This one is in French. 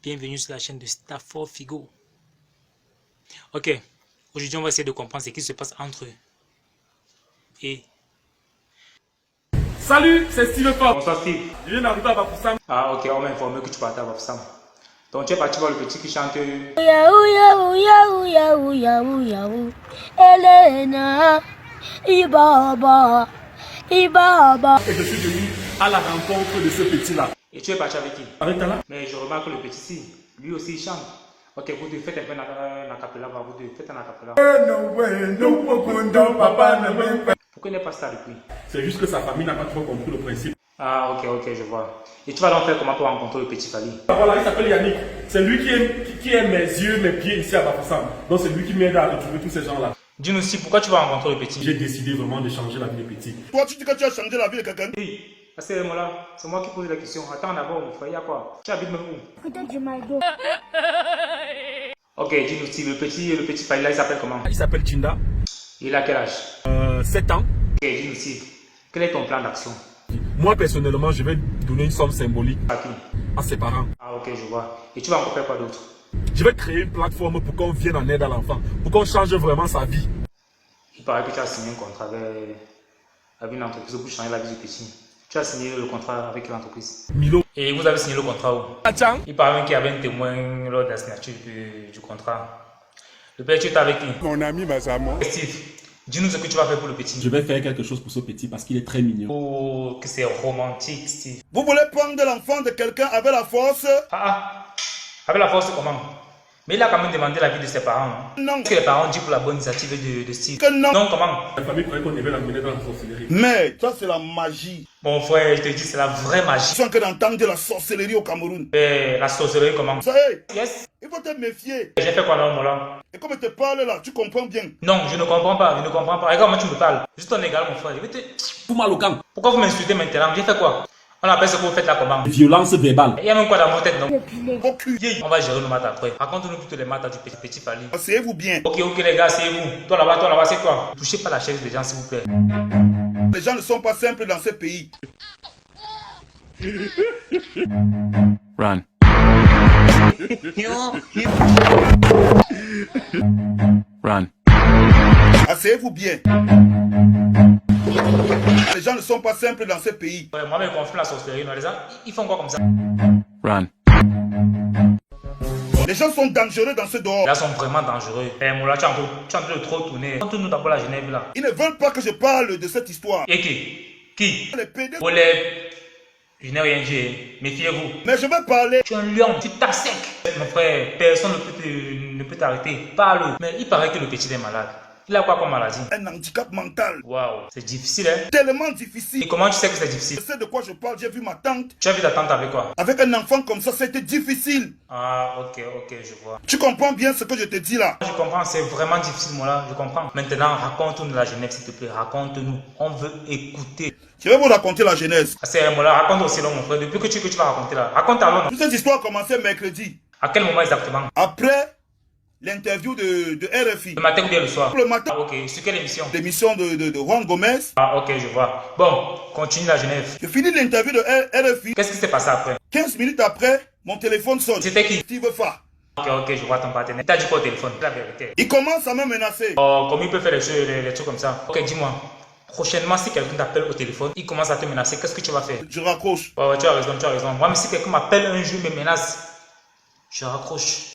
Bienvenue sur la chaîne de Stafford Figo. Ok, aujourd'hui on va essayer de comprendre ce qui se passe entre eux. Et... Salut, c'est Steve Ford. Bonsoir Steve. Je viens d'arriver à Bafoussam. Ah ok, on m'a informé que tu partais à Bafoussam. Donc tu es parti voir le petit qui chante... Yahoo, yahoo, yahoo, yahoo, yahoo, yahoo. Elena, Ibaba, Ibaba. Et je suis venu à la rencontre de ce petit-là. Et tu es parti avec qui? Avec Tala. Mais je remarque que le petit ici, lui aussi il chante. Ok, vous deux faites un peu un acapella, vous deux faites un acapella. Pourquoi il n'est pas ça depuis? C'est juste que sa famille n'a pas trop compris le principe. Ah ok, je vois. Et tu vas donc faire comment pour rencontrer le petit Fali? Voilà, il s'appelle Yannick. C'est lui qui est mes yeux, mes pieds ici à Bafoussam. Donc c'est lui qui m'aide à retrouver tous ces gens-là. Dis-nous aussi, pourquoi tu vas rencontrer le petit? J'ai décidé vraiment de changer la vie des petits. Toi, tu dis que tu as changé la vie de quelqu'un? Oui, c'est moi qui pose la question. Attends d'abord, mon frère, il y a quoi? Tu habites même où? Peut-être du Maldo. Ok, dis-nous si le petit Fali là, il s'appelle comment? Il s'appelle Chinda. Il a quel âge? 7 ans. Ok, dis-nous si, quel est ton plan d'action? Moi personnellement, je vais donner une somme symbolique À qui? à ses parents. Ah ok, je vois. Et tu vas encore faire quoi d'autre? Je vais créer une plateforme pour qu'on vienne en aide à l'enfant, pour qu'on change vraiment sa vie. Il paraît que tu as signé un contrat avec une entreprise pour changer la vie du petit. Tu as signé le contrat avec l'entreprise. Milo. Et vous avez signé le contrat où? Il paraît même qu'il y avait un témoin lors de la signature du contrat. Le père, tu es avec qui? Mon ami Mazamo. Steve, dis-nous ce que tu vas faire pour le petit. Je vais faire quelque chose pour ce petit parce qu'il est très mignon. Oh, que c'est romantique, Steve. Vous voulez prendre l'enfant de quelqu'un avec la force? Avec la force comment? Mais il a quand même demandé l'avis de ses parents. Non. Qu'est-ce que les parents disent pour la bonne initiative de Steve? Que non. Non, comment? La famille croyait qu'on devait l'amener dans la sorcellerie. Mais ça, c'est la magie. Mon frère, je te dis, c'est la vraie Je magie. suis en train d'entendre la sorcellerie au Cameroun. Et la sorcellerie, comment? Ça y est, Yes. il faut te méfier. J'ai fait quoi là, là? Et comme je te parle là, tu comprends bien. Non, je ne comprends pas, Regarde comment tu me parles. Juste ton égal, mon frère. Je vais te... Pour mal au camp. Pourquoi vous m'insultez maintenant? J'ai fait quoi? On appelle ce que vous faites là comment? Violence verbale. Il y a même quoi dans votre tête, non? Au cul. On va gérer nos maths après. Raconte-nous toutes les maths du petit Fali. Asseyez-vous bien. Ok, les gars, asseyez-vous. Toi là-bas, c'est quoi? Touchez pas la chaise des gens, s'il vous plaît. Les gens ne sont pas simples dans ce pays. Run. Run. Asseyez-vous bien. Les gens ne sont pas simples dans ce pays. Ouais, moi, je confirme la sorcellerie. Non, les gens, ils font quoi comme ça? Run. Les gens sont dangereux dans ce dehors. Là, sont vraiment dangereux. Eh, Moula, tu es en train de trop tourner. Montre-nous d'abord la Genève là. Ils ne veulent pas que je parle de cette histoire. Et qui? Les PD. Oh, je n'ai rien dit. Méfiez-vous. Mais je vais parler. Tu es un lion, tu t'as sec. Mon frère, personne ne peut t'arrêter. Parle. Mais il paraît que le petit est malade. Il a quoi comme maladie? Un handicap mental. Waouh, c'est difficile, hein? Tellement Et difficile. comment tu sais que c'est difficile? Je sais de quoi je parle. J'ai vu ma tante. Tu as vu ta tante avec quoi? Avec un enfant comme ça, c'était difficile. Ah, ok, je vois. Tu comprends bien ce que je te dis là? Je comprends, c'est vraiment difficile, moi là, je comprends. Maintenant, raconte-nous la Genève, s'il te plaît. Raconte-nous. On veut écouter. Je vais vous raconter la genèse. Ah, c'est moi là, raconte aussi là, mon frère. Depuis que tu vas raconter là. Raconte alors. Toute cette histoire a commencé mercredi. À quel moment exactement? Après l'interview de RFI. Le matin ou bien le soir? Le matin. Ah, ok. Sur quelle émission? L'émission de Juan Gomez. Ah, ok, je vois. Bon, continue la Genève. Je finis l'interview de RFI. Qu'est-ce qui s'est passé après? 15 minutes après, mon téléphone sonne. C'était qui? Steve Fa. Ok, je vois ton partenaire. T'as dit quoi au téléphone? La vérité. Il commence à me menacer. Oh, comment il peut faire les trucs comme ça? Ok, dis-moi. Prochainement, si quelqu'un t'appelle au téléphone, il commence à te menacer, qu'est-ce que tu vas faire? Je raccroche. Ouais, tu as raison. Moi, mais si quelqu'un m'appelle un jour, me menace, je raccroche.